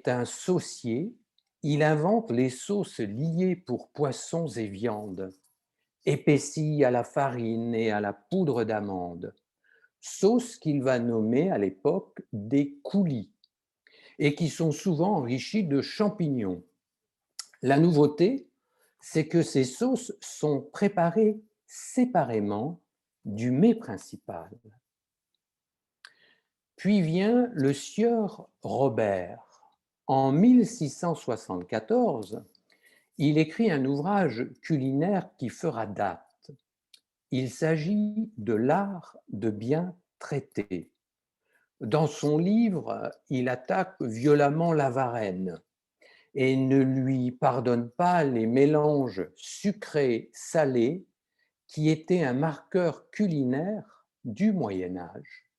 un saucier, il invente les sauces liées pour poissons et viandes, épaissies à la farine et à la poudre d'amande, sauces qu'il va nommer à l'époque des coulis et qui sont souvent enrichies de champignons. La nouveauté, c'est que ces sauces sont préparées séparément du mets principal. Puis vient le sieur Robert. En 1674, il écrit un ouvrage culinaire qui fera date. Il s'agit de l'art de bien traiter. Dans son livre, il attaque violemment la Varenne et ne lui pardonne pas les mélanges sucrés-salés qui étaient un marqueur culinaire du Moyen Âge.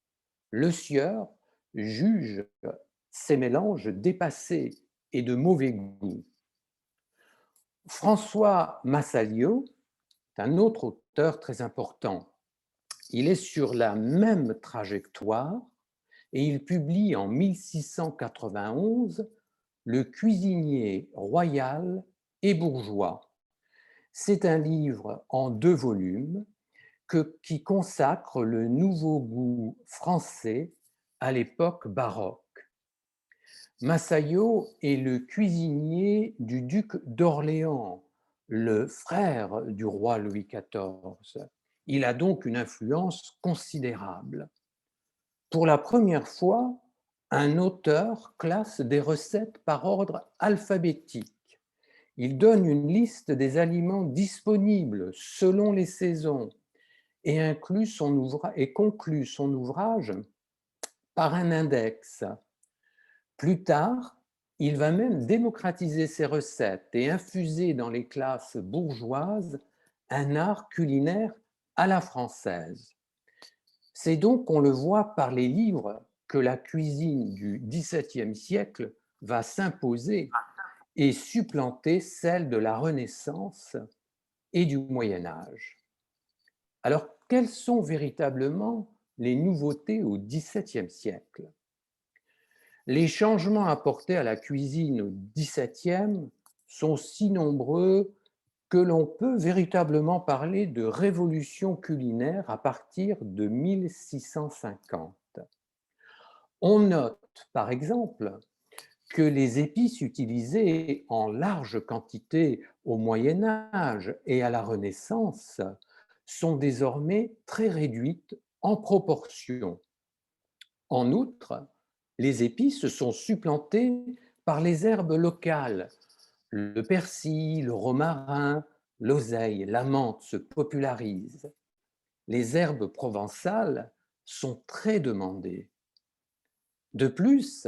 Le sieur juge ces mélanges dépassés et de mauvais goût. François Massalio est un autre auteur très important. Il est sur la même trajectoire et il publie en 1691 Le cuisinier royal et bourgeois. C'est un livre en 2 volumes qui consacre le nouveau goût français à l'époque baroque. Massaillot est le cuisinier du duc d'Orléans, le frère du roi Louis XIV. Il a donc une influence considérable. Pour la première fois, un auteur classe des recettes par ordre alphabétique. Il donne une liste des aliments disponibles selon les saisons et conclut son ouvrage par un index. Plus tard, il va même démocratiser ses recettes et infuser dans les classes bourgeoises un art culinaire à la française. C'est donc, on le voit par les livres, que la cuisine du XVIIe siècle va s'imposer et supplanter celle de la Renaissance et du Moyen Âge. Alors, quelles sont véritablement les nouveautés au XVIIe siècle? Les changements apportés à la cuisine au XVIIe sont si nombreux que l'on peut véritablement parler de révolution culinaire à partir de 1650. On note, par exemple, que les épices utilisées en large quantité au Moyen Âge et à la Renaissance sont désormais très réduites en proportion. En outre, les épices sont supplantées par les herbes locales. Le persil, le romarin, l'oseille, la menthe se popularisent. Les herbes provençales sont très demandées. De plus,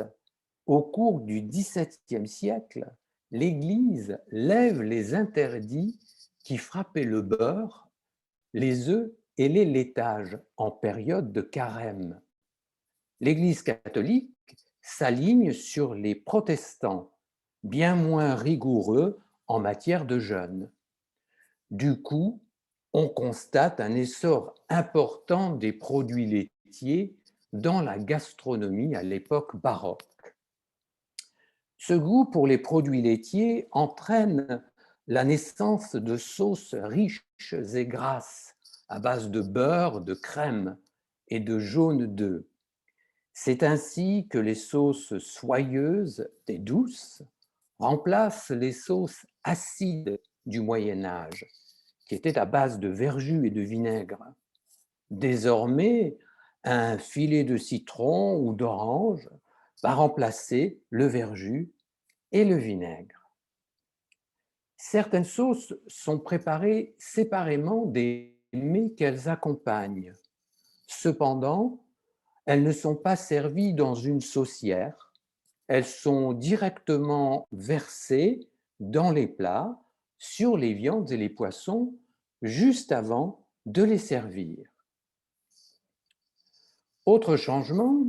au cours du XVIIe siècle, l'Église lève les interdits qui frappaient le beurre, les œufs et les laitages en période de carême. L'Église catholique s'aligne sur les protestants, bien moins rigoureux en matière de jeûne. Du coup, on constate un essor important des produits laitiers dans la gastronomie à l'époque baroque. Ce goût pour les produits laitiers entraîne la naissance de sauces riches et grasses à base de beurre, de crème et de jaune d'œuf. C'est ainsi que les sauces soyeuses et douces remplacent les sauces acides du Moyen Âge, qui étaient à base de verjus et de vinaigre. Désormais, un filet de citron ou d'orange va remplacer le verjus et le vinaigre. Certaines sauces sont préparées séparément des mets qu'elles accompagnent. Cependant, elles ne sont pas servies dans une saucière, elles sont directement versées dans les plats, sur les viandes et les poissons, juste avant de les servir. Autre changement,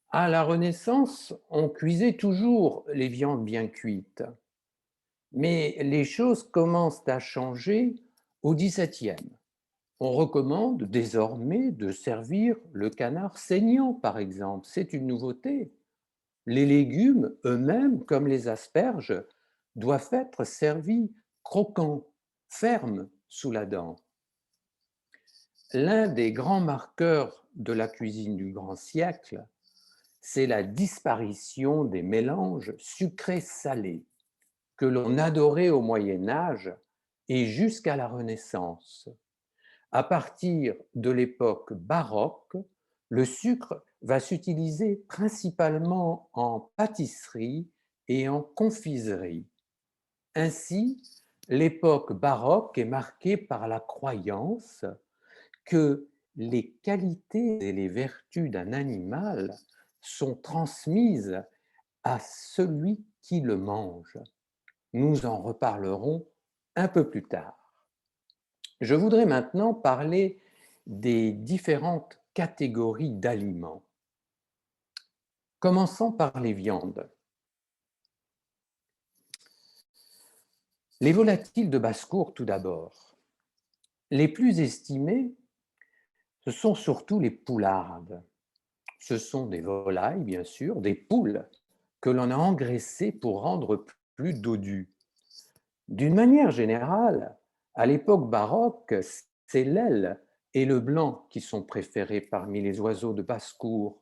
à la Renaissance, on cuisait toujours les viandes bien cuites, mais les choses commencent à changer au XVIIe. On recommande désormais de servir le canard saignant, par exemple. C'est une nouveauté. Les légumes eux-mêmes, comme les asperges, doivent être servis croquants, fermes sous la dent. L'un des grands marqueurs de la cuisine du grand siècle, c'est la disparition des mélanges sucrés-salés que l'on adorait au Moyen Âge et jusqu'à la Renaissance. À partir de l'époque baroque, le sucre va s'utiliser principalement en pâtisserie et en confiserie. Ainsi, l'époque baroque est marquée par la croyance que les qualités et les vertus d'un animal sont transmises à celui qui le mange. Nous en reparlerons un peu plus tard. Je voudrais maintenant parler des différentes catégories d'aliments. Commençons par les viandes. Les volatiles de basse-cour tout d'abord. Les plus estimés, ce sont surtout les poulardes. Ce sont des volailles, bien sûr, des poules que l'on a engraissées pour rendre plus dodues. D'une manière générale, à l'époque baroque, c'est l'aile et le blanc qui sont préférés parmi les oiseaux de basse-cour.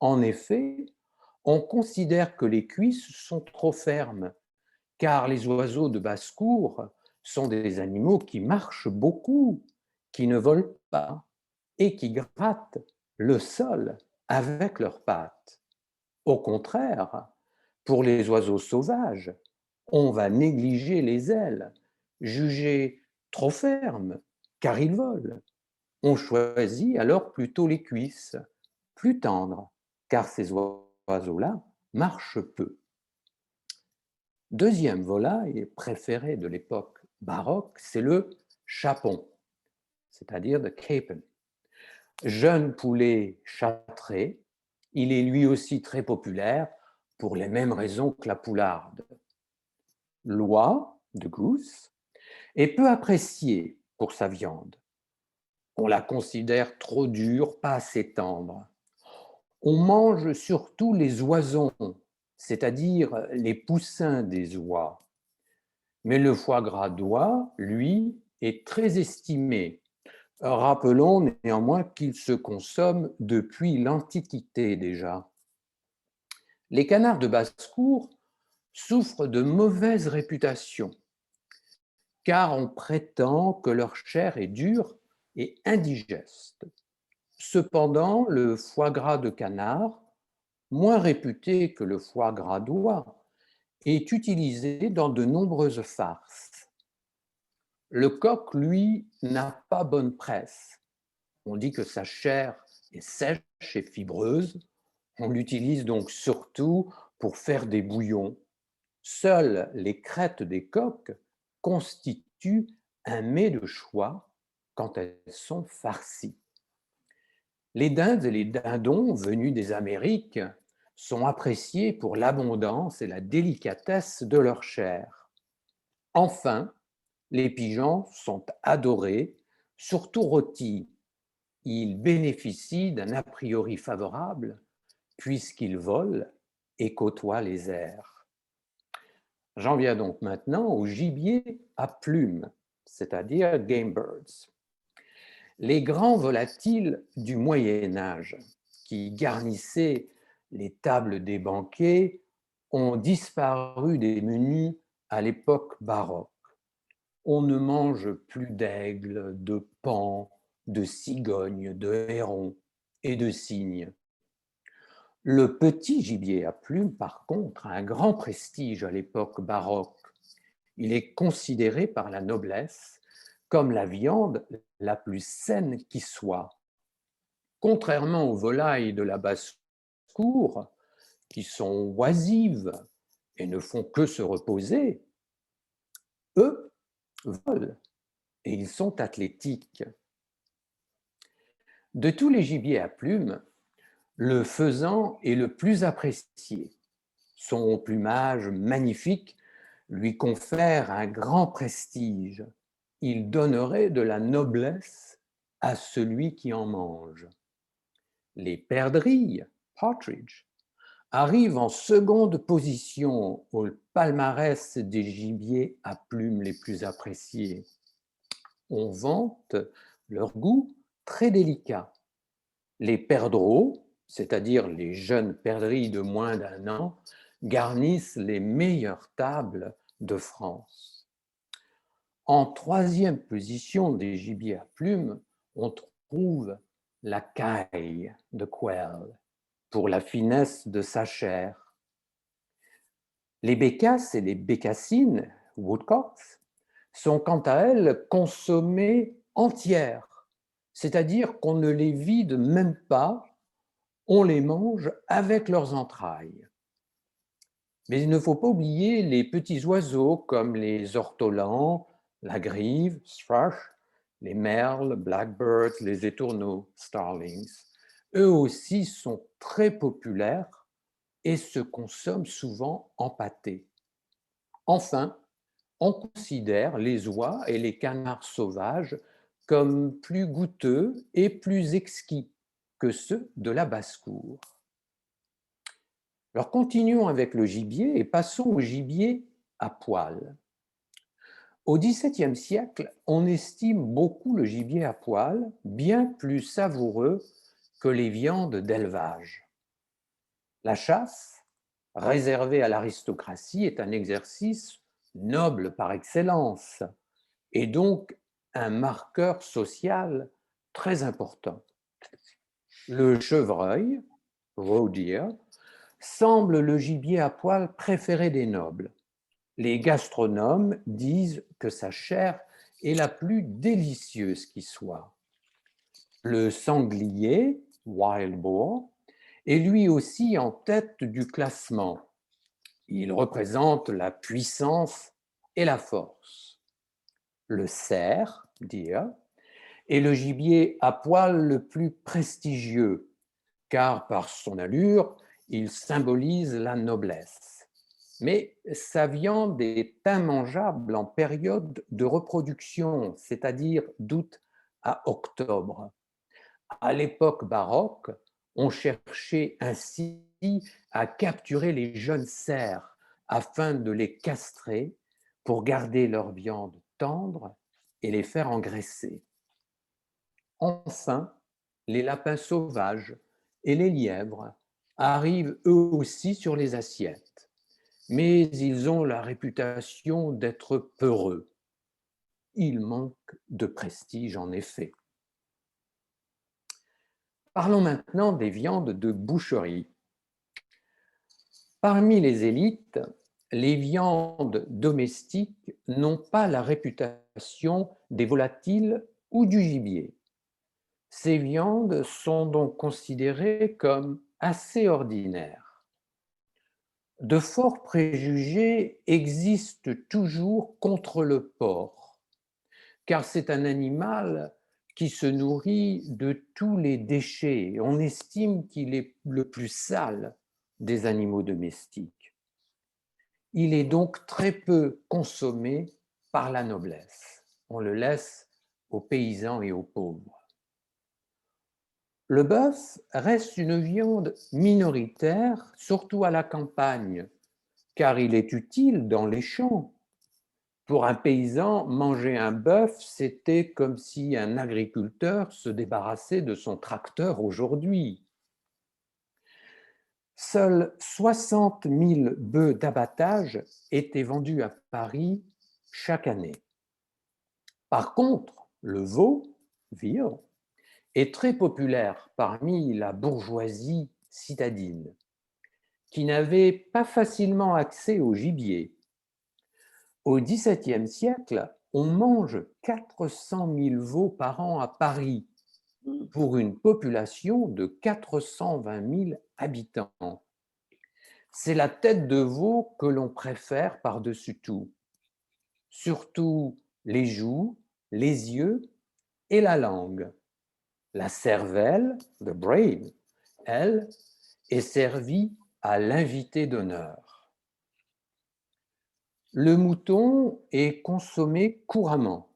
En effet, on considère que les cuisses sont trop fermes, car les oiseaux de basse-cour sont des animaux qui marchent beaucoup, qui ne volent pas et qui grattent le sol avec leurs pattes. Au contraire, pour les oiseaux sauvages, on va négliger les ailes, jugées trop fermes, car ils volent. On choisit alors plutôt les cuisses, plus tendres, car ces oiseaux-là marchent peu. Deuxième volaille préférée de l'époque baroque, c'est le chapon, c'est-à-dire le capon. Jeune poulet châtré, il est lui aussi très populaire pour les mêmes raisons que la poularde. L'oie de goose est peu appréciée pour sa viande. On la considère trop dure, pas assez tendre. On mange surtout les oisons, c'est-à-dire les poussins des oies. Mais le foie gras d'oie, lui, est très estimé. Rappelons néanmoins qu'il se consomme depuis l'Antiquité déjà. Les canards de basse-cour souffrent de mauvaise réputation, car on prétend que leur chair est dure et indigeste. Cependant, le foie gras de canard, moins réputé que le foie gras d'oie, est utilisé dans de nombreuses farces. Le coq, lui, n'a pas bonne presse. On dit que sa chair est sèche et fibreuse. On l'utilise donc surtout pour faire des bouillons. Seules les crêtes des coqs constituent un mets de choix quand elles sont farcies. Les dindes et les dindons venus des Amériques sont appréciés pour l'abondance et la délicatesse de leur chair. Enfin, les pigeons sont adorés, surtout rôtis. Ils bénéficient d'un a priori favorable puisqu'ils volent et côtoient les airs. J'en viens donc maintenant au gibier à plumes, c'est-à-dire game birds. Les grands volatiles du Moyen Âge qui garnissaient les tables des banquets ont disparu des menus à l'époque baroque. On ne mange plus d'aigles, de paons, de cigognes, de hérons et de cygnes. Le petit gibier à plumes, par contre, a un grand prestige à l'époque baroque. Il est considéré par la noblesse comme la viande la plus saine qui soit. Contrairement aux volailles de la basse-cour, qui sont oisives et ne font que se reposer, eux volent et ils sont athlétiques. De tous les gibiers à plumes, le faisan est le plus apprécié. Son plumage magnifique lui confère un grand prestige. Il donnerait de la noblesse à celui qui en mange. Les perdrix, partridge, arrive en seconde position au palmarès des gibiers à plumes les plus appréciés. On vante leur goût très délicat. Les perdreaux, c'est-à-dire les jeunes perdrix de moins d'un an, garnissent les meilleures tables de France. En troisième position des gibiers à plumes, on trouve la caille de Quail pour la finesse de sa chair. Les bécasses et les bécassines, woodcocks, sont quant à elles consommées entières, c'est-à-dire qu'on ne les vide même pas, on les mange avec leurs entrailles. Mais il ne faut pas oublier les petits oiseaux comme les ortolans, la grive, thrush, les merles, blackbirds, les étourneaux, starlings. Eux aussi sont très populaires et se consomment souvent en pâté. Enfin, on considère les oies et les canards sauvages comme plus goûteux et plus exquis que ceux de la basse-cour. Alors continuons avec le gibier et passons au gibier à poil. Au XVIIe siècle, on estime beaucoup le gibier à poil, bien plus savoureux que les viandes d'élevage. La chasse, réservée à l'aristocratie, est un exercice noble par excellence et donc un marqueur social très important. Le chevreuil, roe deer, semble le gibier à poil préféré des nobles. Les gastronomes disent que sa chair est la plus délicieuse qui soit. Le sanglier, wild boar, est lui aussi en tête du classement. Il représente la puissance et la force. Le cerf, deer, est le gibier à poil le plus prestigieux, car par son allure, il symbolise la noblesse. Mais sa viande est immangeable en période de reproduction, c'est-à-dire d'août à octobre. À l'époque baroque, on cherchait ainsi à capturer les jeunes cerfs afin de les castrer pour garder leur viande tendre et les faire engraisser. Enfin, les lapins sauvages et les lièvres arrivent eux aussi sur les assiettes, mais ils ont la réputation d'être peureux. Ils manquent de prestige en effet. Parlons maintenant des viandes de boucherie. Parmi les élites, les viandes domestiques n'ont pas la réputation des volatiles ou du gibier. Ces viandes sont donc considérées comme assez ordinaires. De forts préjugés existent toujours contre le porc, car c'est un animal qui se nourrit de tous les déchets. On estime qu'il est le plus sale des animaux domestiques. Il est donc très peu consommé par la noblesse. On le laisse aux paysans et aux pauvres. Le bœuf reste une viande minoritaire, surtout à la campagne, car il est utile dans les champs. Pour un paysan, manger un bœuf, c'était comme si un agriculteur se débarrassait de son tracteur aujourd'hui. Seuls 60 000 bœufs d'abattage étaient vendus à Paris chaque année. Par contre, le veau, veal, est très populaire parmi la bourgeoisie citadine, qui n'avait pas facilement accès au gibier. Au XVIIe siècle, on mange 400 000 veaux par an à Paris, pour une population de 420 000 habitants. C'est la tête de veau que l'on préfère par-dessus tout, surtout les joues, les yeux et la langue. La cervelle, the brain, elle, est servie à l'invité d'honneur. Le mouton est consommé couramment.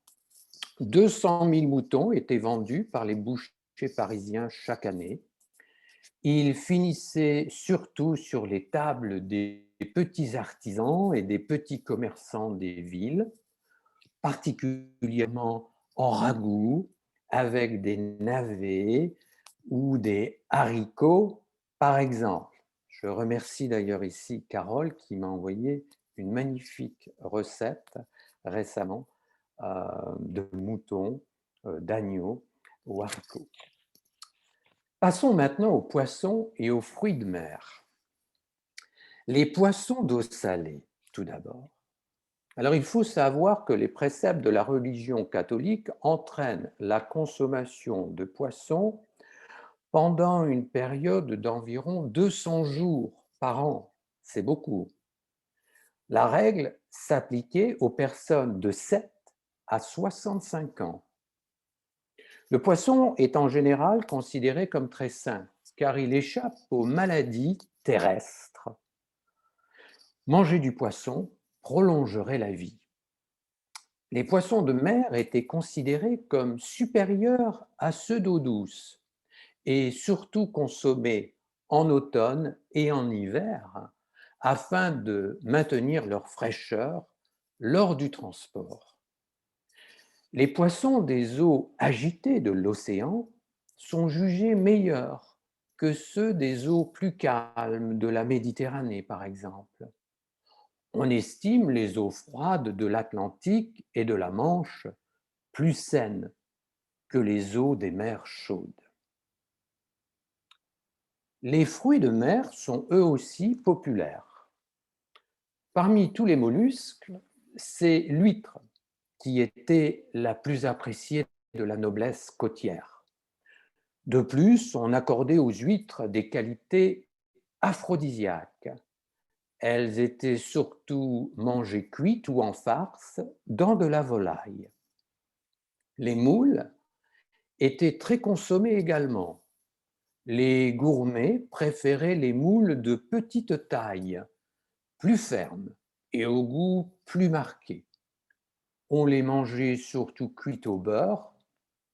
200 000 moutons étaient vendus par les bouchers parisiens chaque année. Il finissait surtout sur les tables des petits artisans et des petits commerçants des villes, particulièrement en ragoût, avec des navets ou des haricots, par exemple. Je remercie d'ailleurs ici Carole qui m'a envoyé une magnifique recette récemment de mouton, d'agneau aux haricots. Passons maintenant aux poissons et aux fruits de mer. Les poissons d'eau salée, tout d'abord. Alors, il faut savoir que les préceptes de la religion catholique entraînent la consommation de poissons pendant une période d'environ 200 jours par an. C'est beaucoup. La règle s'appliquait aux personnes de 7 à 65 ans. Le poisson est en général considéré comme très sain, car il échappe aux maladies terrestres. Manger du poisson prolongerait la vie. Les poissons de mer étaient considérés comme supérieurs à ceux d'eau douce et surtout consommés en automne et en hiver afin de maintenir leur fraîcheur lors du transport. Les poissons des eaux agitées de l'océan sont jugés meilleurs que ceux des eaux plus calmes de la Méditerranée, par exemple. On estime les eaux froides de l'Atlantique et de la Manche plus saines que les eaux des mers chaudes. Les fruits de mer sont eux aussi populaires. Parmi tous les mollusques, c'est l'huître qui était la plus appréciée de la noblesse côtière. De plus, on accordait aux huîtres des qualités aphrodisiaques. Elles étaient surtout mangées cuites ou en farce dans de la volaille. Les moules étaient très consommés également. Les gourmets préféraient les moules de petite taille, plus fermes et au goût plus marqué. On les mangeait surtout cuites au beurre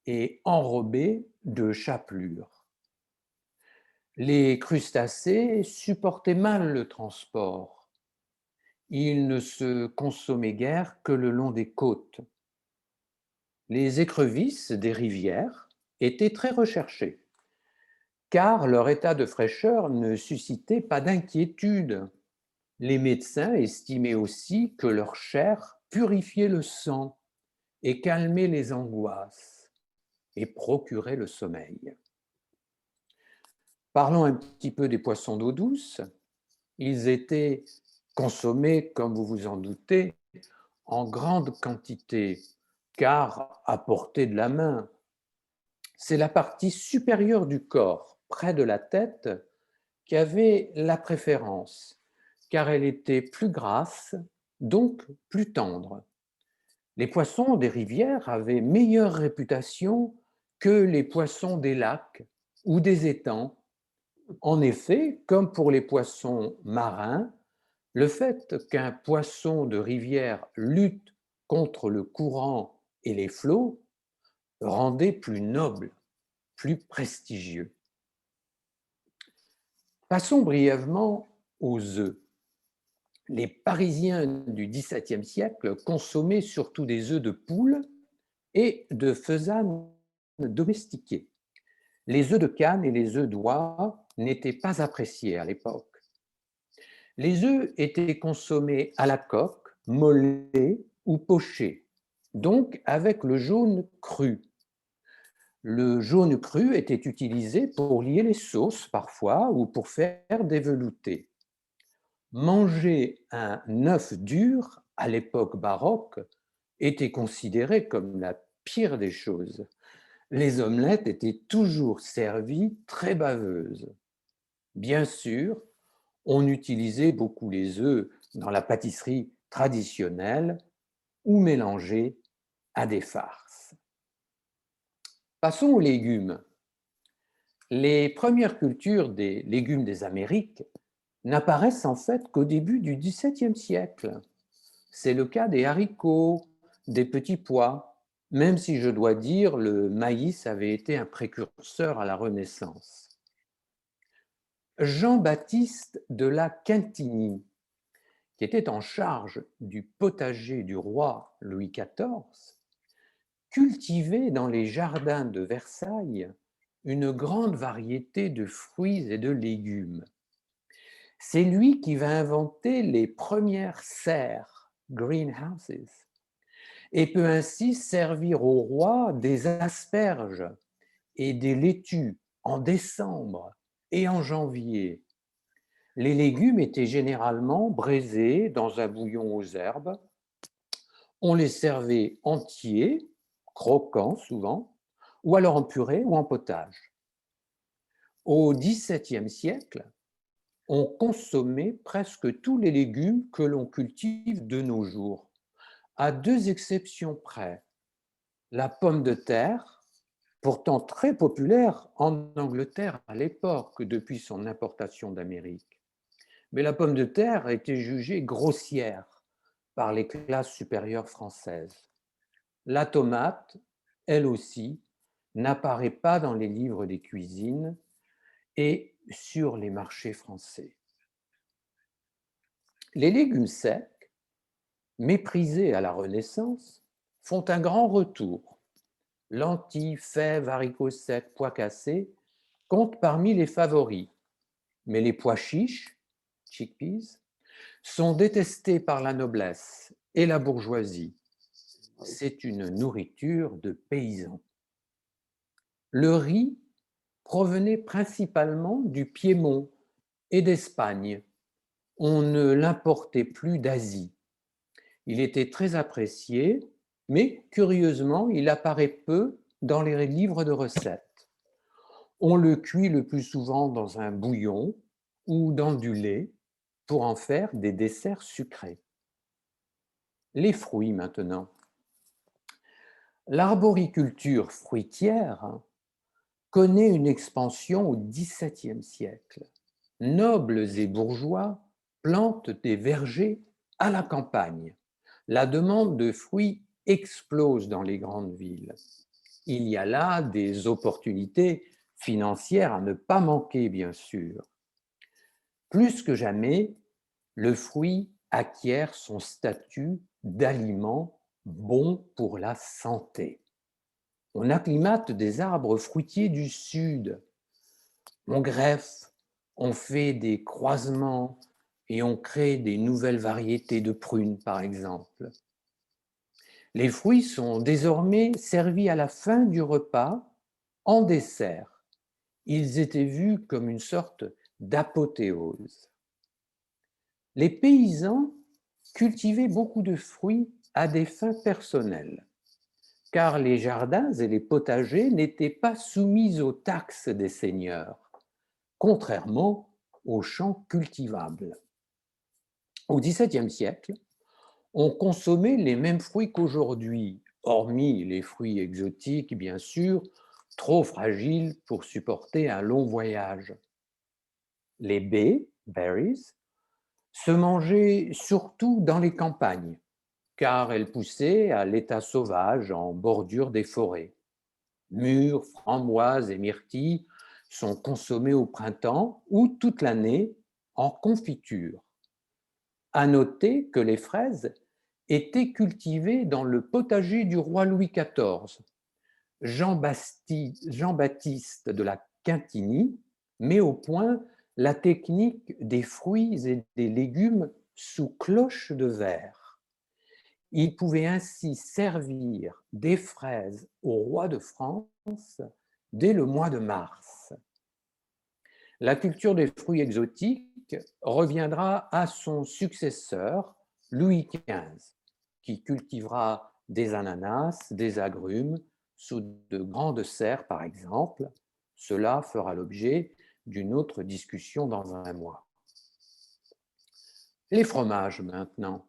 et enrobées de chapelure. Les crustacés supportaient mal le transport. Ils ne se consommaient guère que le long des côtes. Les écrevisses des rivières étaient très recherchées, car leur état de fraîcheur ne suscitait pas d'inquiétude. Les médecins estimaient aussi que leur chair purifiait le sang et calmait les angoisses et procurait le sommeil. Parlons un petit peu des poissons d'eau douce. Ils étaient consommés, comme vous vous en doutez, en grande quantité, car à portée de la main. C'est la partie supérieure du corps, près de la tête, qui avait la préférence, car elle était plus grasse, donc plus tendre. Les poissons des rivières avaient meilleure réputation que les poissons des lacs ou des étangs. En effet, comme pour les poissons marins, le fait qu'un poisson de rivière lutte contre le courant et les flots rendait plus noble, plus prestigieux. Passons brièvement aux œufs. Les Parisiens du XVIIe siècle consommaient surtout des œufs de poule et de faisans domestiqués. Les œufs de cane et les œufs d'oie n'étaient pas appréciés à l'époque. Les œufs étaient consommés à la coque, mollets ou pochés, donc avec le jaune cru. Le jaune cru était utilisé pour lier les sauces parfois ou pour faire des veloutés. Manger un œuf dur à l'époque baroque était considéré comme la pire des choses. Les omelettes étaient toujours servies très baveuses. Bien sûr, on utilisait beaucoup les œufs dans la pâtisserie traditionnelle ou mélangés à des farces. Passons aux légumes. Les premières cultures des légumes des Amériques n'apparaissent en fait qu'au début du XVIIe siècle. C'est le cas des haricots, des petits pois, même si je dois dire le maïs avait été un précurseur à la Renaissance. Jean-Baptiste de la Quintinie, qui était en charge du potager du roi Louis XIV, cultivait dans les jardins de Versailles une grande variété de fruits et de légumes. C'est lui qui va inventer les premières serres, greenhouses, et peut ainsi servir au roi des asperges et des laitues en décembre et en janvier. Les légumes étaient généralement braisés dans un bouillon aux herbes. On les servait entiers, croquants souvent, ou alors en purée ou en potage. Au XVIIe siècle, on consommait presque tous les légumes que l'on cultive de nos jours, à deux exceptions près. La pomme de terre, pourtant très populaire en Angleterre à l'époque depuis son importation d'Amérique. Mais la pomme de terre était jugée grossière par les classes supérieures françaises. La tomate, elle aussi, n'apparaît pas dans les livres des cuisines et sur les marchés français. Les légumes secs, méprisés à la Renaissance, font un grand retour. Lentilles, fèves, haricots secs, pois cassés comptent parmi les favoris. Mais les pois chiches, chickpeas, sont détestés par la noblesse et la bourgeoisie. C'est une nourriture de paysans. Le riz provenait principalement du Piémont et d'Espagne. On ne l'importait plus d'Asie. Il était très apprécié, mais curieusement, il apparaît peu dans les livres de recettes. On le cuit le plus souvent dans un bouillon ou dans du lait pour en faire des desserts sucrés. Les fruits maintenant. L'arboriculture fruitière connaît une expansion au XVIIe siècle. Nobles et bourgeois plantent des vergers à la campagne. La demande de fruits explose dans les grandes villes. Il y a là des opportunités financières à ne pas manquer, bien sûr. Plus que jamais, le fruit acquiert son statut d'aliment bon pour la santé. On acclimate des arbres fruitiers du sud. On greffe, on fait des croisements et on crée des nouvelles variétés de prunes, par exemple. Les fruits sont désormais servis à la fin du repas en dessert. Ils étaient vus comme une sorte d'apothéose. Les paysans cultivaient beaucoup de fruits à des fins personnelles, car les jardins et les potagers n'étaient pas soumis aux taxes des seigneurs, contrairement aux champs cultivables. Au XVIIe siècle, on consommait les mêmes fruits qu'aujourd'hui, hormis les fruits exotiques, bien sûr, trop fragiles pour supporter un long voyage. Les baies, berries, se mangeaient surtout dans les campagnes, car elles poussaient à l'état sauvage en bordure des forêts. Mûres, framboises et myrtilles sont consommées au printemps ou toute l'année en confiture. À noter que les fraises étaient cultivées dans le potager du roi Louis XIV. Jean-Baptiste de la Quintinie met au point la technique des fruits et des légumes sous cloche de verre. Il pouvait ainsi servir des fraises au roi de France dès le mois de mars. La culture des fruits exotiques reviendra à son successeur, Louis XV, qui cultivera des ananas, des agrumes, sous de grandes serres par exemple. Cela fera l'objet d'une autre discussion dans un mois. Les fromages maintenant.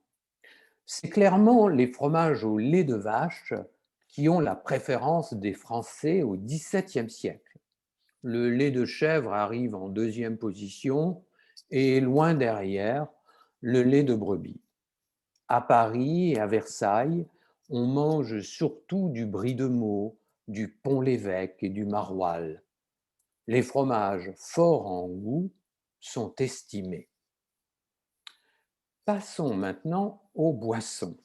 C'est clairement les fromages au lait de vache qui ont la préférence des Français au XVIIe siècle. Le lait de chèvre arrive en deuxième position et loin derrière, le lait de brebis. À Paris et à Versailles, on mange surtout du brie de Meaux, du Pont-l'Évêque et du maroilles. Les fromages forts en goût sont estimés. Passons maintenant aux boissons.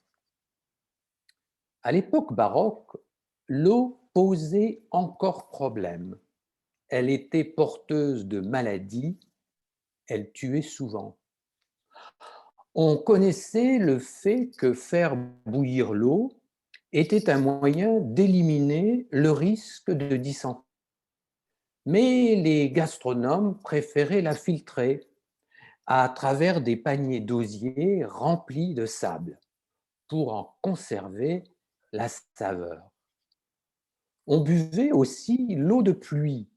À l'époque baroque, l'eau posait encore problème. Elle était porteuse de maladies, elle tuait souvent. On connaissait le fait que faire bouillir l'eau était un moyen d'éliminer le risque de dysenterie. Mais les gastronomes préféraient la filtrer à travers des paniers d'osier remplis de sable pour en conserver la saveur. On buvait aussi l'eau de pluie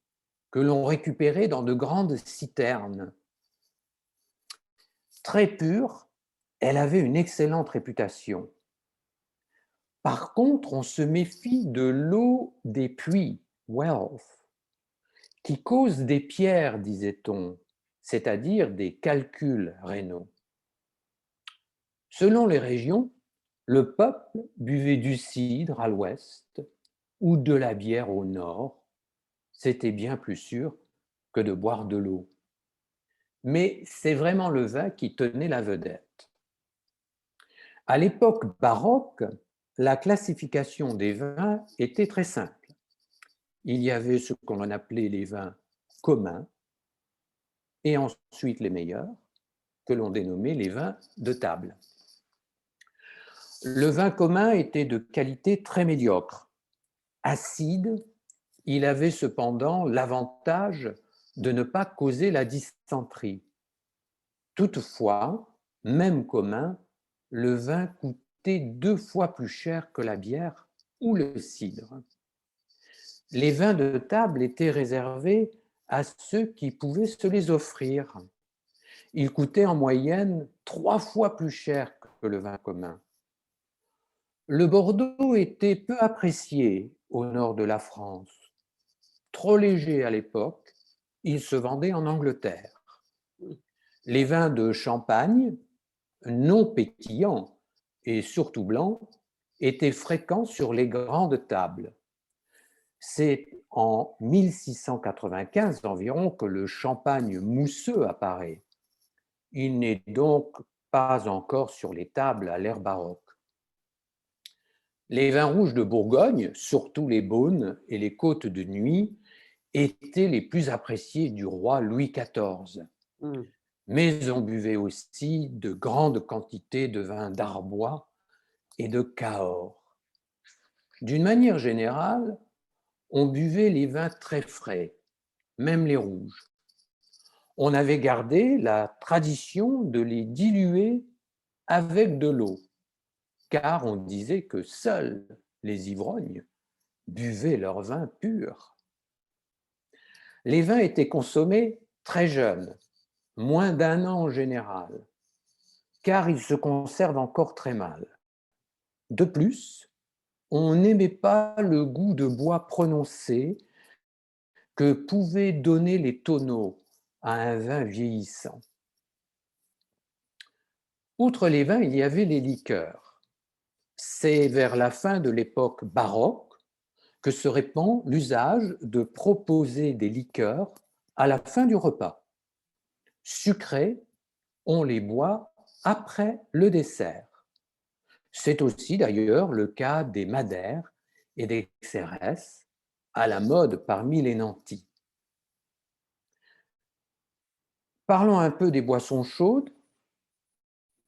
que l'on récupérait dans de grandes citernes. Très pure, elle avait une excellente réputation. Par contre, on se méfie de l'eau des puits, wells, qui cause des pierres, disait-on, c'est-à-dire des calculs rénaux. Selon les régions, le peuple buvait du cidre à l'ouest ou de la bière au nord. C'était bien plus sûr que de boire de l'eau. Mais c'est vraiment le vin qui tenait la vedette. À l'époque baroque, la classification des vins était très simple. Il y avait ce qu'on appelait les vins communs et ensuite les meilleurs, que l'on dénommait les vins de table. Le vin commun était de qualité très médiocre. Acide, il avait cependant l'avantage de ne pas causer la dysenterie. Toutefois, même commun, le vin coûtait 2 fois plus cher que la bière ou le cidre. Les vins de table étaient réservés à ceux qui pouvaient se les offrir. Ils coûtaient en moyenne 3 fois plus cher que le vin commun. Le Bordeaux était peu apprécié au nord de la France. Trop léger à l'époque, il se vendait en Angleterre. Les vins de Champagne, non pétillants et surtout blancs, étaient fréquents sur les grandes tables. C'est en 1695 environ que le champagne mousseux apparaît. Il n'est donc pas encore sur les tables à l'ère baroque. Les vins rouges de Bourgogne, surtout les Beaunes et les Côtes de Nuits, étaient les plus appréciés du roi Louis XIV. Mais on buvait aussi de grandes quantités de vins d'Arbois et de Cahors. D'une manière générale, on buvait les vins très frais, même les rouges. On avait gardé la tradition de les diluer avec de l'eau, car on disait que seuls les ivrognes buvaient leur vin pur. Les vins étaient consommés très jeunes, moins d'1 an en général, car ils se conservent encore très mal. De plus, on n'aimait pas le goût de bois prononcé que pouvaient donner les tonneaux à un vin vieillissant. Outre les vins, il y avait les liqueurs. C'est vers la fin de l'époque baroque que se répand l'usage de proposer des liqueurs à la fin du repas. Sucrées, on les boit après le dessert. C'est aussi d'ailleurs le cas des madères et des xérès, à la mode parmi les nantis. Parlons un peu des boissons chaudes.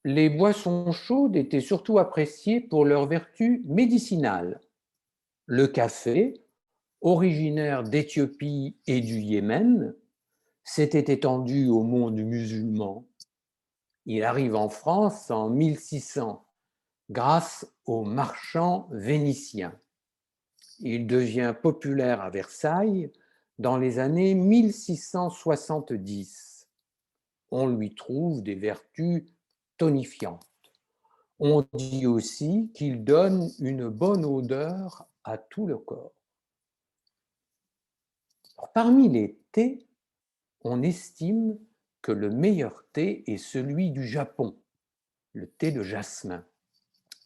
Les boissons chaudes étaient surtout appréciées pour leurs vertus médicinales. Le café, originaire d'Éthiopie et du Yémen, s'était étendu au monde musulman. Il arrive en France en 1600 grâce aux marchands vénitiens. Il devient populaire à Versailles dans les années 1670. On lui trouve des vertus tonifiantes. On dit aussi qu'il donne une bonne odeur à tout le corps. Alors, parmi les thés, on estime que le meilleur thé est celui du Japon, le thé de jasmin.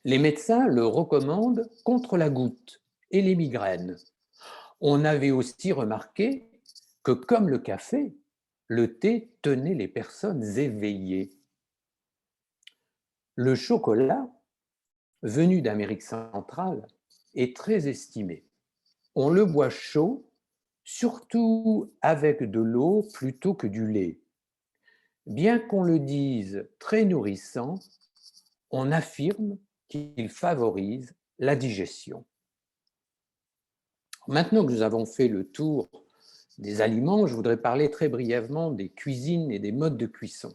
Les médecins le recommandent contre la goutte et les migraines. On avait aussi remarqué que, comme le café, le thé tenait les personnes éveillées. Le chocolat, venu d'Amérique centrale, est très estimé. On le boit chaud, surtout avec de l'eau plutôt que du lait. Bien qu'on le dise très nourrissant, on affirme qu'il favorise la digestion. Maintenant que nous avons fait le tour des aliments, je voudrais parler très brièvement des cuisines et des modes de cuisson.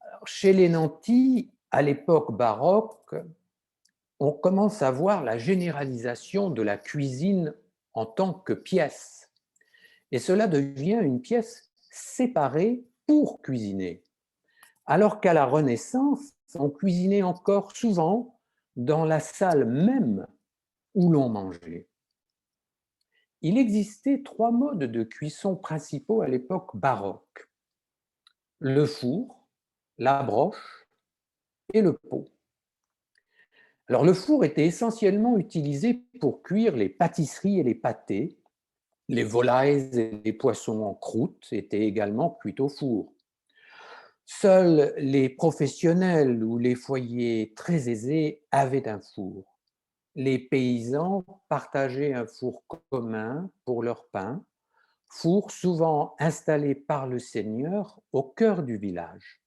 Alors, chez les nantis, à l'époque baroque, on commence à voir la généralisation de la cuisine en tant que pièce. Et cela devient une pièce séparée pour cuisiner. Alors qu'à la Renaissance, on cuisinait encore souvent dans la salle même où l'on mangeait. Il existait 3 modes de cuisson principaux à l'époque baroque: le four, la broche et le pot. Alors le four était essentiellement utilisé pour cuire les pâtisseries et les pâtés. Les volailles et les poissons en croûte étaient également cuits au four. Seuls les professionnels ou les foyers très aisés avaient un four. Les paysans partageaient un four commun pour leur pain, four souvent installé par le seigneur au cœur du village.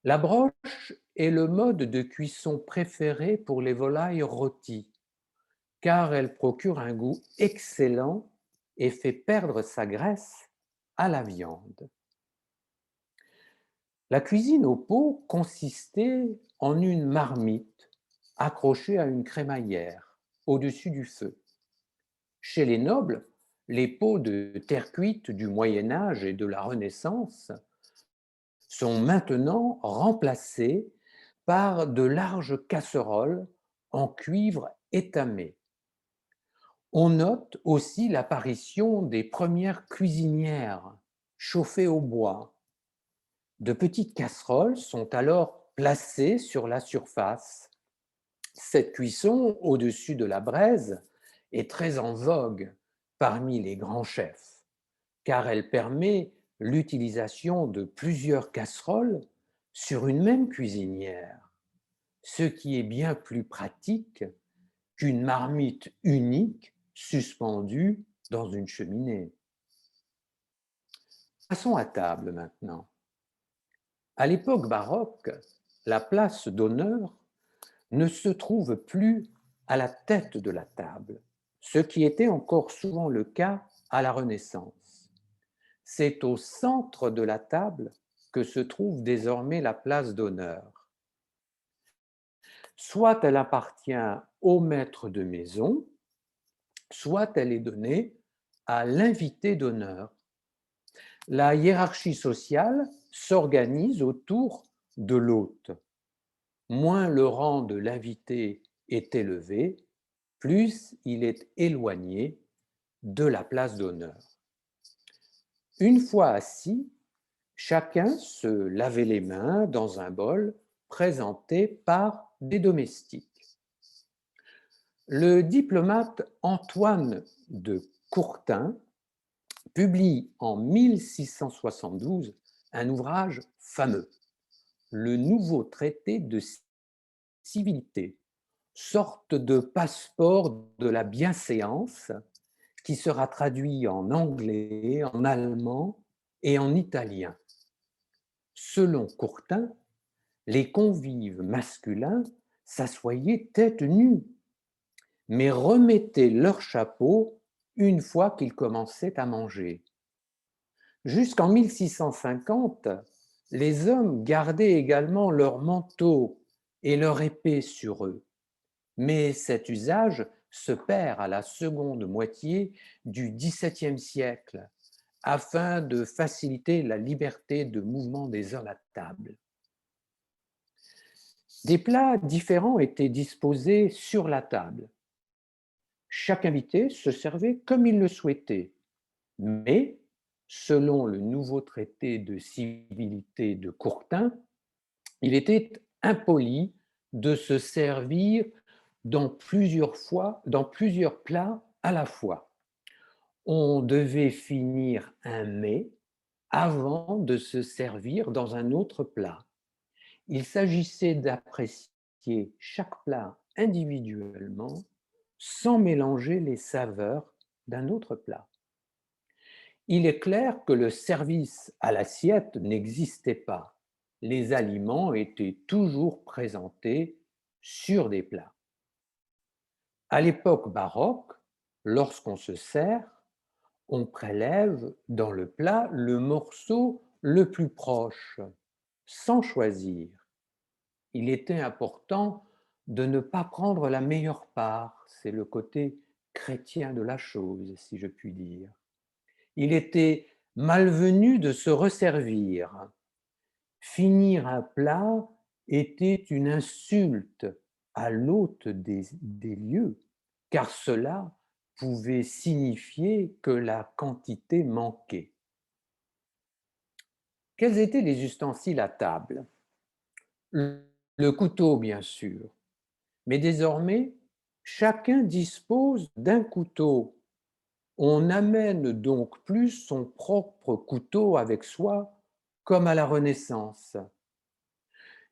La broche est le mode de cuisson préféré pour les volailles rôties, car elle procure un goût excellent et fait perdre sa graisse à la viande. La cuisine au pot consistait en une marmite accrochée à une crémaillère au-dessus du feu. Chez les nobles, les pots de terre cuite du Moyen Âge et de la Renaissance sont maintenant remplacés par de larges casseroles en cuivre étamé. On note aussi l'apparition des premières cuisinières chauffées au bois. De petites casseroles sont alors placées sur la surface. Cette cuisson au-dessus de la braise est très en vogue parmi les grands chefs, car elle permet l'utilisation de plusieurs casseroles sur une même cuisinière, ce qui est bien plus pratique qu'une marmite unique suspendue dans une cheminée. Passons à table maintenant. À l'époque baroque, la place d'honneur ne se trouve plus à la tête de la table, ce qui était encore souvent le cas à la Renaissance. C'est au centre de la table que se trouve désormais la place d'honneur. Soit elle appartient au maître de maison, soit elle est donnée à l'invité d'honneur. La hiérarchie sociale s'organise autour de l'hôte. Moins le rang de l'invité est élevé, plus il est éloigné de la place d'honneur. Une fois assis, chacun se lavait les mains dans un bol présenté par des domestiques. Le diplomate Antoine de Courtin publie en 1672 un ouvrage fameux, le Nouveau traité de civilité, sorte de passeport de la bienséance qui sera traduit en anglais, en allemand et en italien. Selon Courtin, les convives masculins s'assoyaient tête nue, mais remettaient leur chapeau une fois qu'ils commençaient à manger. Jusqu'en 1650, les hommes gardaient également leur manteau et leur épée sur eux, mais cet usage se perd à la seconde moitié du XVIIe siècle afin de faciliter la liberté de mouvement des hommes à table. Des plats différents étaient disposés sur la table. Chaque invité se servait comme il le souhaitait, mais, selon le nouveau traité de civilité de Courtin, il était impoli de se servir dans plusieurs plats à la fois. On devait finir un mets avant de se servir dans un autre plat. Il s'agissait d'apprécier chaque plat individuellement sans mélanger les saveurs d'un autre plat. Il est clair que le service à l'assiette n'existait pas. Les aliments étaient toujours présentés sur des plats. À l'époque baroque, lorsqu'on se sert, on prélève dans le plat le morceau le plus proche, sans choisir. Il était important de ne pas prendre la meilleure part, c'est le côté chrétien de la chose, si je puis dire. Il était malvenu de se resservir. Finir un plat était une insulte à l'hôte des lieux, car cela pouvait signifier que la quantité manquait. Quels étaient les ustensiles à table? Le couteau, bien sûr, mais désormais, chacun dispose d'un couteau. On n'amène donc plus son propre couteau avec soi comme à la Renaissance.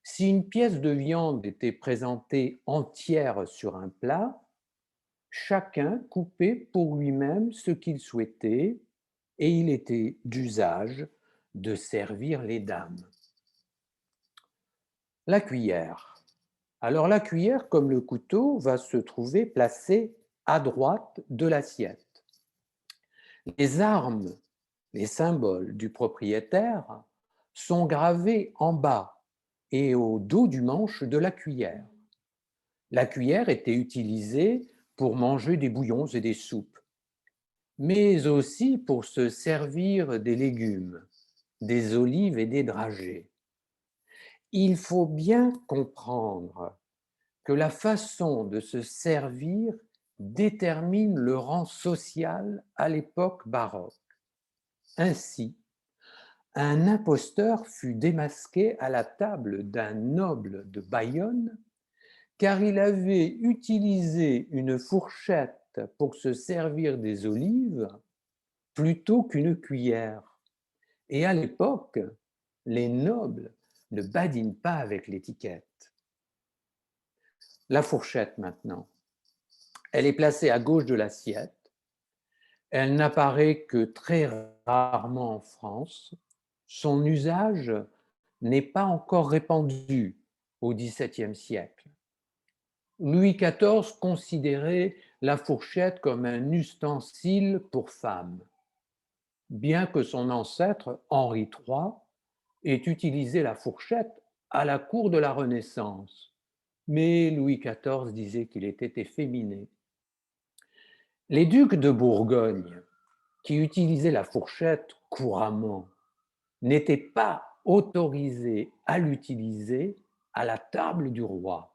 Si une pièce de viande était présentée entière sur un plat, chacun coupait pour lui-même ce qu'il souhaitait et il était d'usage de servir les dames. La cuillère. Alors la cuillère, comme le couteau, va se trouver placée à droite de l'assiette. Les armes, les symboles du propriétaire sont gravés en bas et au dos du manche de la cuillère. La cuillère était utilisée pour manger des bouillons et des soupes, mais aussi pour se servir des légumes, des olives et des dragées. Il faut bien comprendre que la façon de se servir détermine le rang social à l'époque baroque. Ainsi, un imposteur fut démasqué à la table d'un noble de Bayonne car il avait utilisé une fourchette pour se servir des olives plutôt qu'une cuillère. Et à l'époque, les nobles ne badinent pas avec l'étiquette. La fourchette maintenant, elle est placée à gauche de l'assiette. Elle n'apparaît que très rarement en France. Son usage n'est pas encore répandu au XVIIe siècle. Louis XIV considérait la fourchette comme un ustensile pour femmes, bien que son ancêtre, Henri III, ait utilisé la fourchette à la cour de la Renaissance. Mais Louis XIV disait qu'il était efféminé. Les ducs de Bourgogne, qui utilisaient la fourchette couramment, n'étaient pas autorisés à l'utiliser à la table du roi.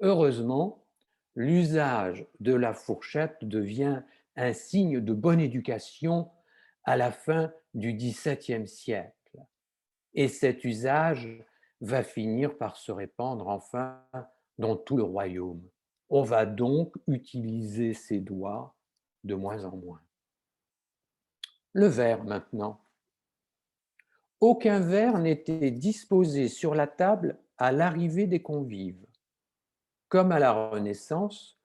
Heureusement, l'usage de la fourchette devient un signe de bonne éducation à la fin du XVIIe siècle. Et cet usage va finir par se répandre enfin dans tout le royaume. On va donc utiliser ses doigts de moins en moins. Le verre maintenant. Aucun verre n'était disposé sur la table à l'arrivée des convives. Comme à la Renaissance,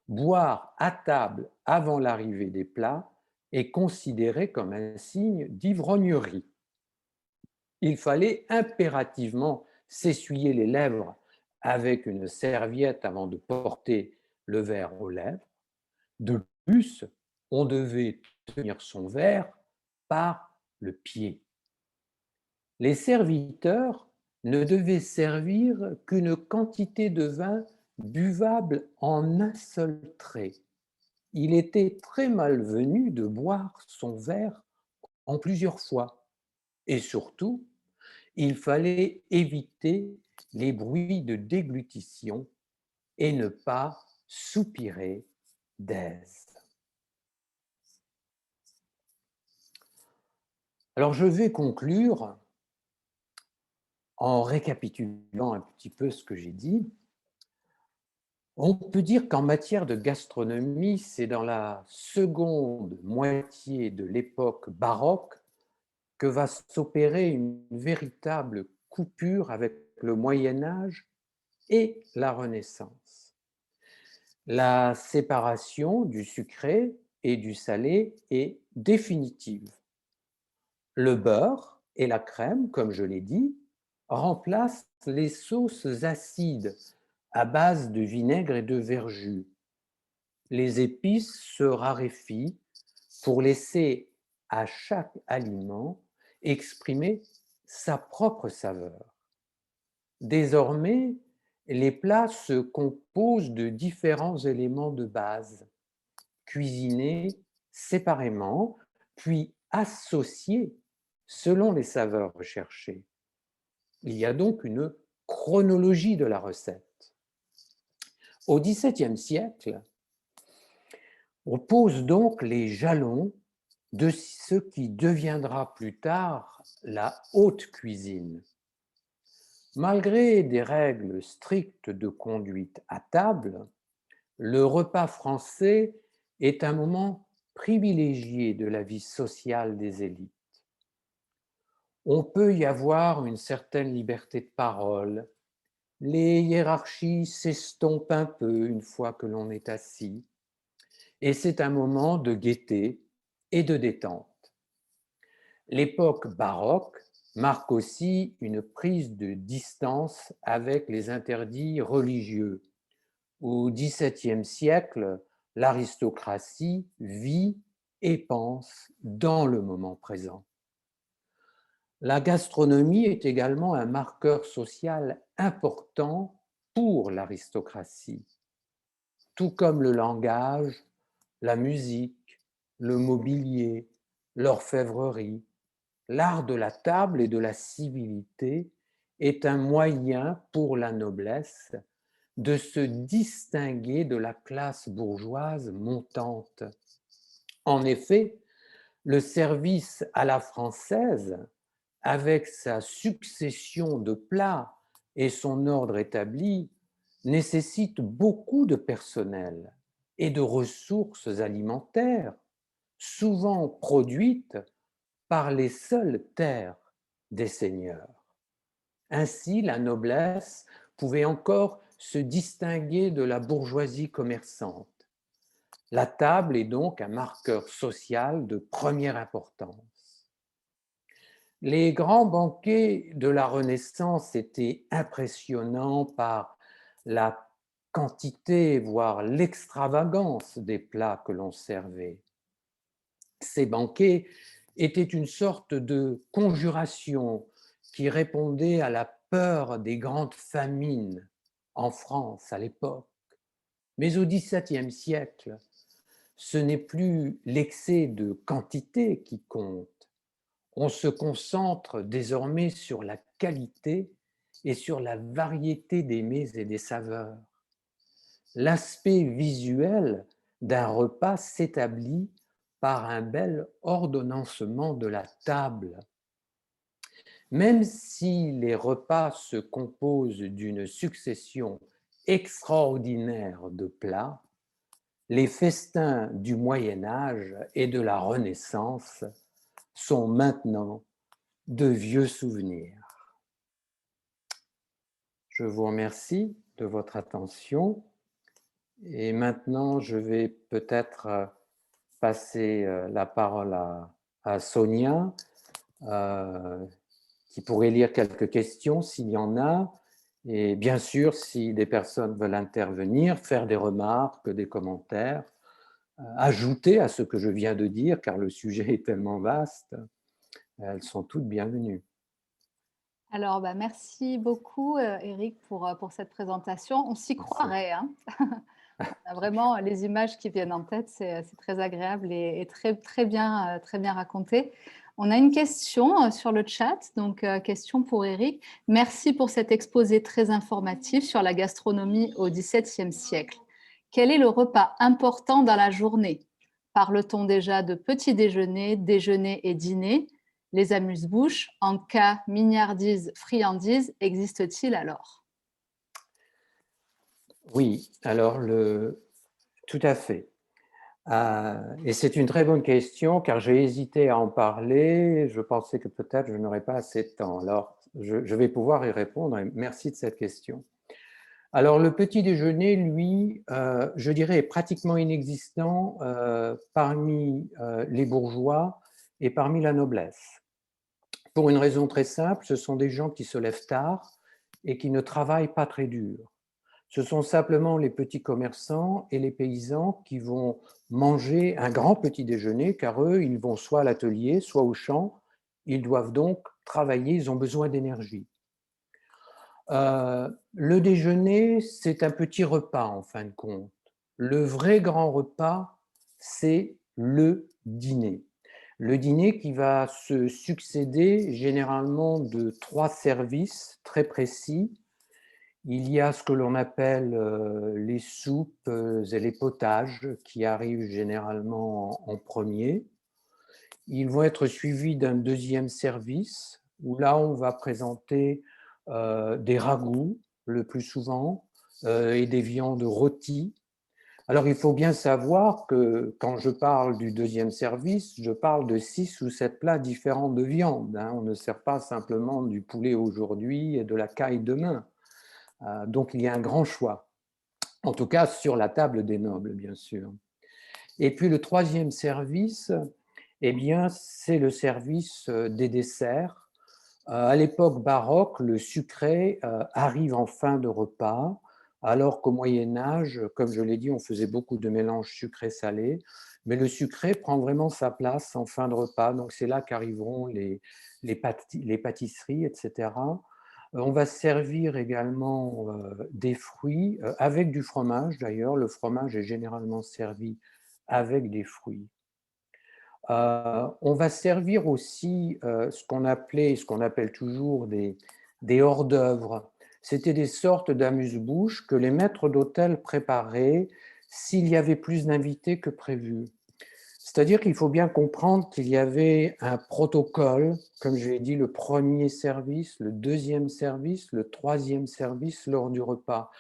boire à table avant l'arrivée des plats est considéré comme un signe d'ivrognerie. Il fallait impérativement s'essuyer les lèvres avec une serviette avant de porter le verre aux lèvres. De plus, on devait tenir son verre par le pied. Les serviteurs ne devaient servir qu'une quantité de vin buvable en un seul trait. Il était très malvenu de boire son verre en plusieurs fois. Et surtout, il fallait éviter les bruits de déglutition et ne pas soupirer d'aise. Alors je vais conclure en récapitulant un petit peu ce que j'ai dit. On peut dire qu'en matière de gastronomie, c'est dans la seconde moitié de l'époque baroque que va s'opérer une véritable coupure avec le Moyen Âge et la Renaissance. La séparation du sucré et du salé est définitive. Le beurre et la crème, comme je l'ai dit, remplacent les sauces acides à base de vinaigre et de verjus. Les épices se raréfient pour laisser à chaque aliment exprimer sa propre saveur. Désormais, les plats se composent de différents éléments de base, cuisinés séparément, puis associés selon les saveurs recherchées. Il y a donc une chronologie de la recette. Au XVIIe siècle, on pose donc les jalons de ce qui deviendra plus tard la haute cuisine. Malgré des règles strictes de conduite à table, le repas français est un moment privilégié de la vie sociale des élites. On peut y avoir une certaine liberté de parole, les hiérarchies s'estompent un peu une fois que l'on est assis, et c'est un moment de gaieté et de détente. L'époque baroque marque aussi une prise de distance avec les interdits religieux. Au XVIIe siècle, l'aristocratie vit et pense dans le moment présent. La gastronomie est également un marqueur social important pour l'aristocratie, tout comme le langage, la musique, le mobilier, l'orfèvrerie. L'art de la table et de la civilité est un moyen pour la noblesse de se distinguer de la classe bourgeoise montante. En effet, le service à la française, avec sa succession de plats et son ordre établi, nécessite beaucoup de personnel et de ressources alimentaires, souvent produites par les seules terres des seigneurs. Ainsi, la noblesse pouvait encore se distinguer de la bourgeoisie commerçante. La table est donc un marqueur social de première importance. Les grands banquets de la Renaissance étaient impressionnants par la quantité, voire l'extravagance des plats que l'on servait. Ces banquets étaient une sorte de conjuration qui répondait à la peur des grandes famines en France à l'époque. Mais au XVIIe siècle, ce n'est plus l'excès de quantité qui compte. On se concentre désormais sur la qualité et sur la variété des mets et des saveurs. L'aspect visuel d'un repas s'établit par un bel ordonnancement de la table. Même si les repas se composent d'une succession extraordinaire de plats, les festins du Moyen Âge et de la Renaissance sont maintenant de vieux souvenirs. Je vous remercie de votre attention et maintenant je vais peut-être passer la parole à Sonia qui pourrait lire quelques questions s'il y en a. Et bien sûr, si des personnes veulent intervenir, faire des remarques, des commentaires, ajouter à ce que je viens de dire, car le sujet est tellement vaste, elles sont toutes bienvenues. Alors, merci beaucoup, Éric, pour cette présentation. On s'y Merci. croirait, hein. On a vraiment les images qui viennent en tête, c'est très agréable et très bien raconté. On a une question sur le chat, donc question pour Éric. Merci pour cet exposé très informatif sur la gastronomie au XVIIe siècle. Quel est le repas important dans la journée? Parle-t-on déjà de petit déjeuner, déjeuner et dîner? Les amuse-bouches, en cas mignardise, friandise, existent-ils alors? Oui, alors tout à fait. Et c'est une très bonne question car j'ai hésité à en parler. Je pensais que peut-être je n'aurais pas assez de temps. Alors, je vais pouvoir y répondre et merci de cette question. Alors, le petit déjeuner, lui, je dirais, est pratiquement inexistant parmi les bourgeois et parmi la noblesse. Pour une raison très simple, ce sont des gens qui se lèvent tard et qui ne travaillent pas très dur. Ce sont simplement les petits commerçants et les paysans qui vont manger un grand petit déjeuner, car eux, ils vont soit à l'atelier, soit au champ. Ils doivent donc travailler, ils ont besoin d'énergie. Le déjeuner, c'est un petit repas en fin de compte. Le vrai grand repas, c'est le dîner. Le dîner qui va se succéder généralement de 3 services très précis. Il y a ce que l'on appelle les soupes et les potages qui arrivent généralement en premier. Ils vont être suivis d'un deuxième service où là on va présenter des ragoûts le plus souvent et des viandes rôties. Alors il faut bien savoir que quand je parle du deuxième service, je parle de 6 ou 7 plats différents de viande. On ne sert pas simplement du poulet aujourd'hui et de la caille demain. Donc il y a un grand choix, en tout cas sur la table des nobles, bien sûr. Et puis le troisième service, eh bien, c'est le service des desserts. À l'époque baroque, le sucré arrive en fin de repas, alors qu'au Moyen Âge, comme je l'ai dit, on faisait beaucoup de mélanges sucré-salé, mais le sucré prend vraiment sa place en fin de repas. Donc c'est là qu'arriveront les pâtisseries, etc. On va servir également des fruits, avec du fromage d'ailleurs. Le fromage est généralement servi avec des fruits. On va servir aussi ce qu'on appelait, ce qu'on appelle toujours des hors-d'œuvre. C'était des sortes d'amuse-bouches que les maîtres d'hôtel préparaient s'il y avait plus d'invités que prévu. C'est-à-dire qu'il faut bien comprendre qu'il y avait un protocole, comme je l'ai dit, le premier service, le deuxième service, le troisième service lors du repas.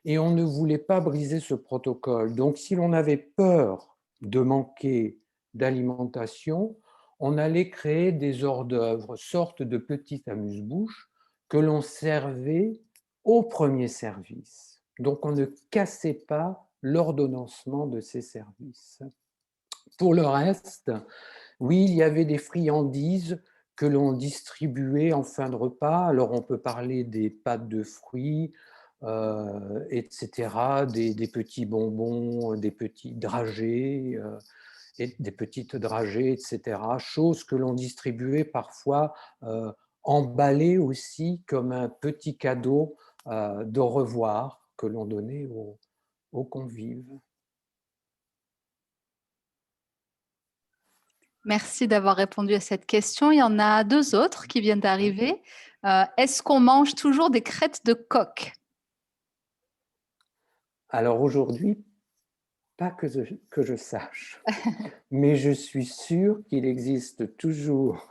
Et on ne voulait pas briser ce protocole. Donc, si l'on avait peur de manquer d'alimentation, on allait créer des hors-d'œuvre, sortes de petites amuse-bouches que l'on servait au premier service. Donc, on ne cassait pas l'ordonnancement de ces services. Pour le reste, oui, il y avait des friandises que l'on distribuait en fin de repas. Alors, on peut parler des pâtes de fruits, etc., des petits bonbons, des petits dragées, et des petites dragées, etc., choses que l'on distribuait parfois emballées aussi comme un petit cadeau d'au revoir que l'on donnait aux convives. Merci d'avoir répondu à cette question. Il y en a deux autres qui viennent d'arriver. Est-ce qu'on mange toujours des crêtes de coq? Alors aujourd'hui, pas que je sache, mais je suis sûr qu'il existe toujours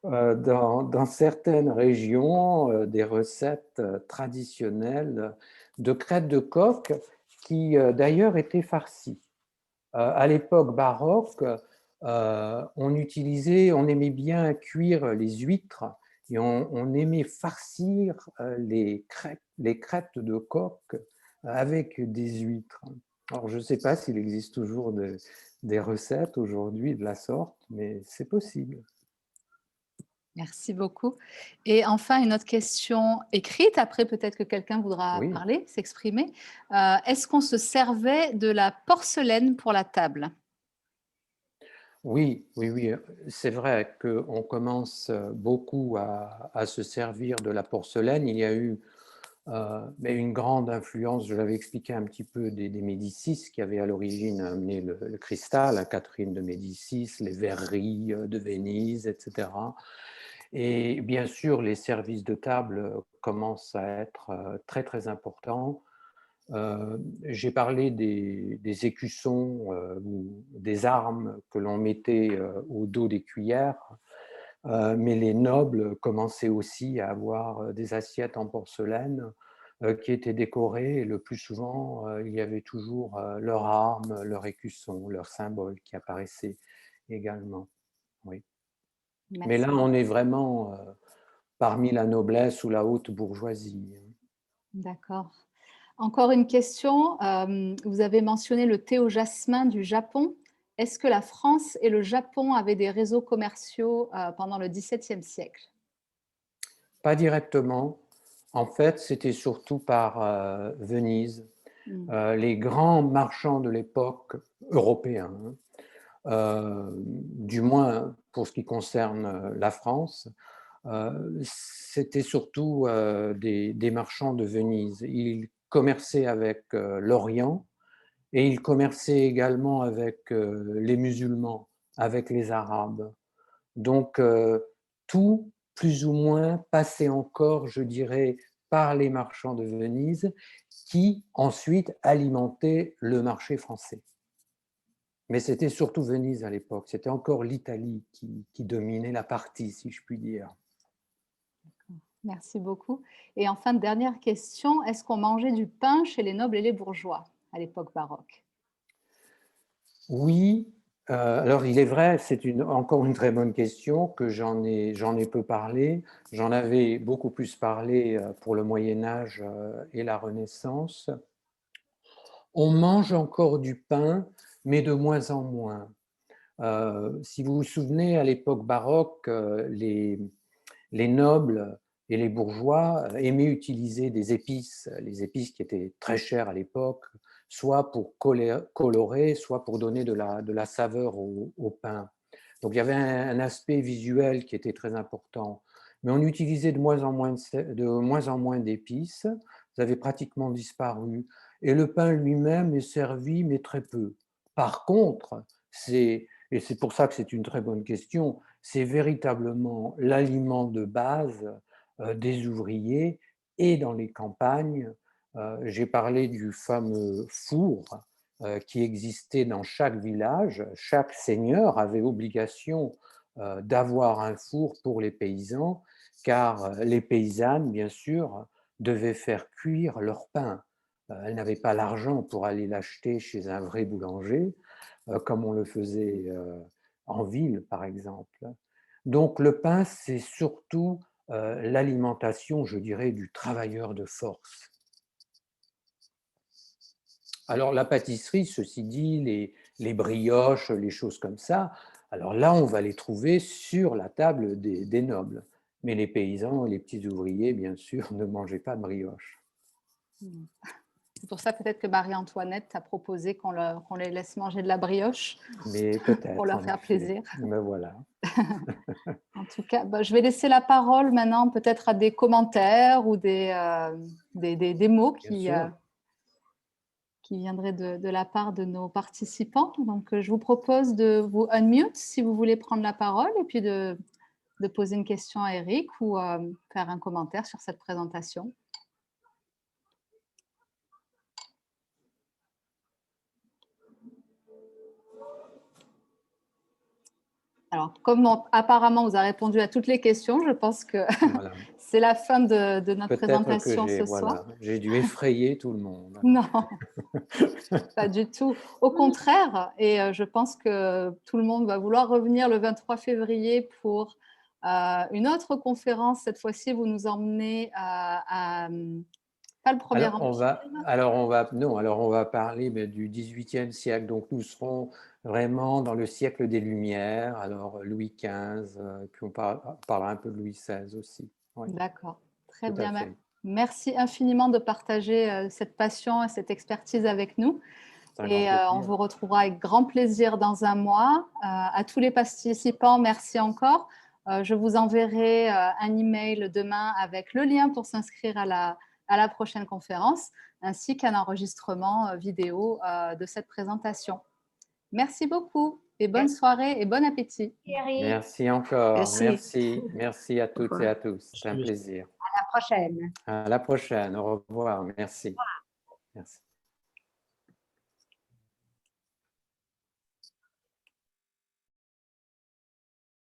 dans certaines régions des recettes traditionnelles de crêtes de coq qui d'ailleurs étaient farcies. À l'époque baroque, on aimait bien cuire les huîtres et on aimait farcir les crêtes de coq avec des huîtres. Alors, je ne sais pas s'il existe toujours des recettes aujourd'hui de la sorte, mais c'est possible. Merci beaucoup. Et enfin, une autre question écrite. Après, peut-être que quelqu'un voudra Oui, parler, s'exprimer. Est-ce qu'on se servait de la porcelaine pour la table? oui, oui, oui. C'est vrai qu'on commence beaucoup à se servir de la porcelaine. Il y a eu mais une grande influence, je l'avais expliqué un petit peu, des Médicis qui avaient à l'origine amené le cristal, Catherine de Médicis, les verreries de Venise, etc. Et bien sûr, les services de table commencent à être très très importants. J'ai parlé des écussons ou des armes que l'on mettait au dos des cuillères, mais les nobles commençaient aussi à avoir des assiettes en porcelaine qui étaient décorés et le plus souvent, il y avait toujours leur arme, leur écusson, leur symbole qui apparaissait également. Oui. Mais Merci là, beaucoup. on est vraiment parmi la noblesse ou la haute bourgeoisie. D'accord. Encore une question. Vous avez mentionné le thé au jasmin du Japon. Est-ce que la France et le Japon avaient des réseaux commerciaux pendant le XVIIe siècle? Pas directement. En fait, c'était surtout par Venise. Mm. Les grands marchands de l'époque, européens, du moins pour ce qui concerne la France, c'était surtout des marchands de Venise. Ils commerçaient avec l'Orient et ils commerçaient également avec les musulmans, avec les Arabes. Donc, tout, plus ou moins, passait encore, je dirais, par les marchands de Venise, qui ensuite alimentaient le marché français. Mais c'était surtout Venise à l'époque, c'était encore l'Italie qui dominait la partie, si je puis dire. Merci beaucoup. Et enfin, dernière question, est-ce qu'on mangeait du pain chez les nobles et les bourgeois à l'époque baroque? Oui, alors il est vrai, c'est encore une très bonne question, que j'en ai peu parlé. J'en avais beaucoup plus parlé pour le Moyen Âge et la Renaissance. On mange encore du pain, mais de moins en moins. Si vous vous souvenez, à l'époque baroque, les nobles et les bourgeois aimaient utiliser des épices, les épices qui étaient très chères à l'époque, soit pour colorer, soit pour donner de la saveur au pain. Donc il y avait un aspect visuel qui était très important. Mais on utilisait de moins en moins d'épices, ça avait pratiquement disparu. Et le pain lui-même est servi, mais très peu. Par contre, et c'est pour ça que c'est une très bonne question, c'est véritablement l'aliment de base des ouvriers et dans les campagnes. J'ai parlé du fameux four qui existait dans chaque village. Chaque seigneur avait obligation d'avoir un four pour les paysans, car les paysannes, bien sûr, devaient faire cuire leur pain. Elles n'avaient pas l'argent pour aller l'acheter chez un vrai boulanger, comme on le faisait en ville, par exemple. Donc le pain, c'est surtout l'alimentation, je dirais, du travailleur de force. Alors la pâtisserie, ceci dit, les brioches, les choses comme ça, alors là, on va les trouver sur la table des nobles. Mais les paysans et les petits ouvriers, bien sûr, ne mangeaient pas de brioches. Mm. C'est pour ça peut-être que Marie-Antoinette a proposé qu'on les laisse manger de la brioche Mais pour peut-être, leur en faire effet. plaisir. Mais voilà. En tout cas, bah, je vais laisser la parole maintenant peut-être à des commentaires ou des mots Bien sûr. qui viendraient de la part de nos participants. Donc, je vous propose de vous unmute si vous voulez prendre la parole et puis de poser une question à Eric ou faire un commentaire sur cette présentation. Alors, comme apparemment vous avez répondu à toutes les questions, je pense que Voilà. c'est la fin de notre Peut-être que présentation ce soir. j'ai dû effrayer tout le monde. Non, pas du tout. Au contraire, et je pense que tout le monde va vouloir revenir le 23 février pour une autre conférence. Cette fois-ci, vous nous emmenez pas le Premier Empire. Alors on va parler du XVIIIe siècle. Donc nous serons vraiment dans le siècle des Lumières. Alors Louis XV, puis on parlera un peu de Louis XVI aussi. Oui, D'accord, très tout à bien. fait. Merci infiniment de partager cette passion et cette expertise avec nous. C'est un grand Et on plaisir. vous retrouvera avec grand plaisir dans un mois. À tous les participants, merci encore. Je vous enverrai un email demain avec le lien pour s'inscrire à la prochaine conférence, ainsi qu'un enregistrement vidéo de cette présentation. Merci beaucoup et bonne soirée et bon appétit. Thierry, Merci encore. Merci. Merci. Merci à Au toutes et revoir. à tous. C'est un plaisir. à la prochaine. À la prochaine. Au revoir. Merci. Merci.